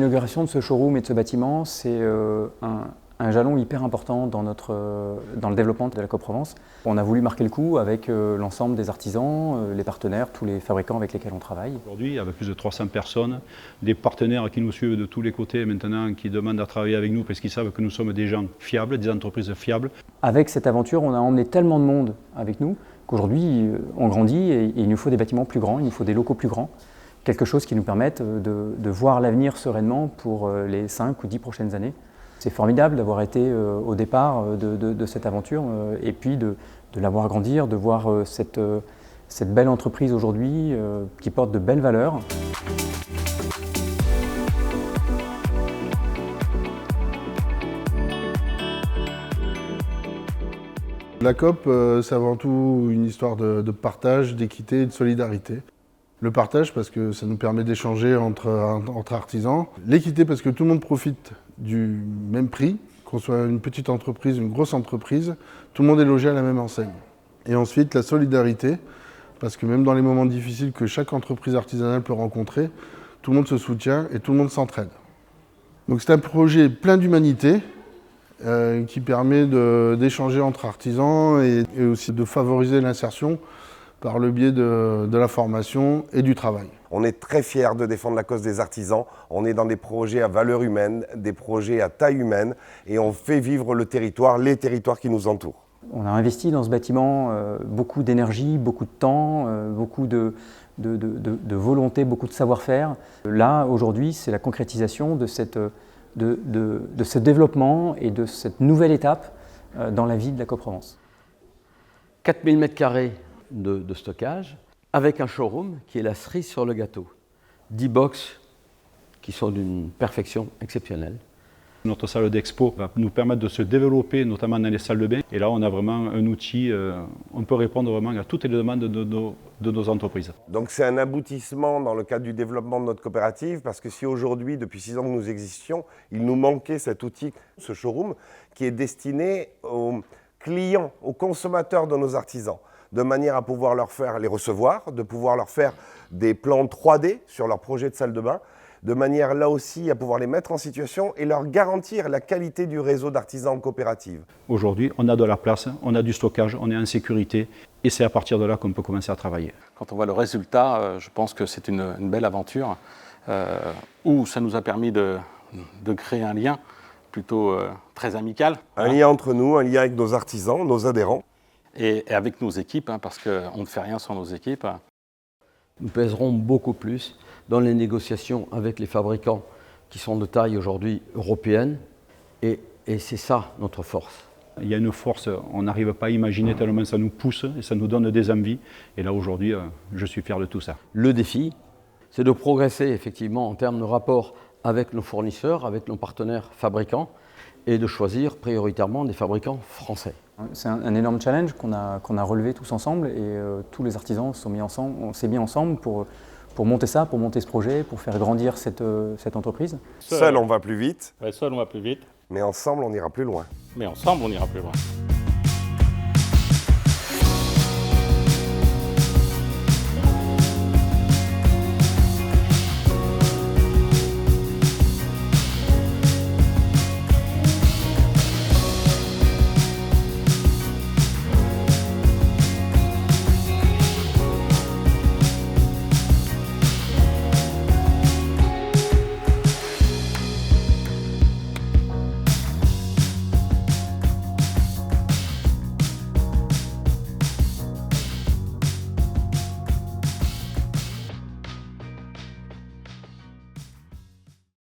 L'inauguration de ce showroom et de ce bâtiment, c'est un jalon hyper important dans le développement de la COP-Provence. On a voulu marquer le coup avec l'ensemble des artisans, les partenaires, tous les fabricants avec lesquels on travaille. Aujourd'hui, avec plus de 300 personnes, des partenaires qui nous suivent de tous les côtés maintenant, qui demandent à travailler avec nous parce qu'ils savent que nous sommes des gens fiables, des entreprises fiables. Avec cette aventure, on a emmené tellement de monde avec nous qu'aujourd'hui, on grandit et il nous faut des bâtiments plus grands, il nous faut des locaux plus grands. Quelque chose qui nous permette de voir l'avenir sereinement pour les 5 ou 10 prochaines années. C'est formidable d'avoir été au départ de cette aventure et puis de la voir grandir, de voir cette belle entreprise aujourd'hui qui porte de belles valeurs. La COP, c'est avant tout une histoire de partage, d'équité et de solidarité. Le partage parce que ça nous permet d'échanger entre artisans. L'équité parce que tout le monde profite du même prix, qu'on soit une petite entreprise, une grosse entreprise, tout le monde est logé à la même enseigne. Et ensuite la solidarité parce que même dans les moments difficiles que chaque entreprise artisanale peut rencontrer, tout le monde se soutient et tout le monde s'entraide. Donc c'est un projet plein d'humanité qui permet d'échanger entre artisans et aussi de favoriser l'insertion par le biais de la formation et du travail. On est très fiers de défendre la cause des artisans. On est dans des projets à valeur humaine, des projets à taille humaine et on fait vivre le territoire, les territoires qui nous entourent. On a investi dans ce bâtiment beaucoup d'énergie, beaucoup de temps, beaucoup de volonté, beaucoup de savoir-faire. Là, aujourd'hui, c'est la concrétisation de ce développement et de cette nouvelle étape dans la vie de la COP-Provence. 4000 m² de stockage, avec un showroom qui est la cerise sur le gâteau. 10 box qui sont d'une perfection exceptionnelle. Notre salle d'expo va nous permettre de se développer, notamment dans les salles de bain. Et là, on a vraiment un outil, on peut répondre vraiment à toutes les demandes de nos entreprises. Donc c'est un aboutissement dans le cadre du développement de notre coopérative, parce que si aujourd'hui, depuis 6 ans que nous existions, il nous manquait cet outil, ce showroom, qui est destiné aux clients, aux consommateurs de nos artisans, de manière à pouvoir leur faire les recevoir, de pouvoir leur faire des plans 3D sur leur projet de salle de bain, de manière là aussi à pouvoir les mettre en situation et leur garantir la qualité du réseau d'artisans coopératives. Aujourd'hui, on a de la place, on a du stockage, on est en sécurité et c'est à partir de là qu'on peut commencer à travailler. Quand on voit le résultat, je pense que c'est une belle aventure où ça nous a permis de créer un lien plutôt très amical. Un lien entre nous, un lien avec nos artisans, nos adhérents. Et avec nos équipes, parce qu'on ne fait rien sans nos équipes. Nous pèserons beaucoup plus dans les négociations avec les fabricants qui sont de taille aujourd'hui européenne et c'est ça notre force. Il y a une force, on n'arrive pas à imaginer tellement ça nous pousse et ça nous donne des envies. Et là aujourd'hui, je suis fier de tout ça. Le défi, c'est de progresser effectivement en termes de rapport avec nos fournisseurs, avec nos partenaires fabricants et de choisir prioritairement des fabricants français. C'est un énorme challenge qu'on a relevé tous ensemble et tous les artisans on s'est mis ensemble pour monter ça, pour monter ce projet, pour faire grandir cette entreprise. Seul on va plus vite. Ouais, seul on va plus vite. Mais ensemble on ira plus loin. Mais ensemble on ira plus loin.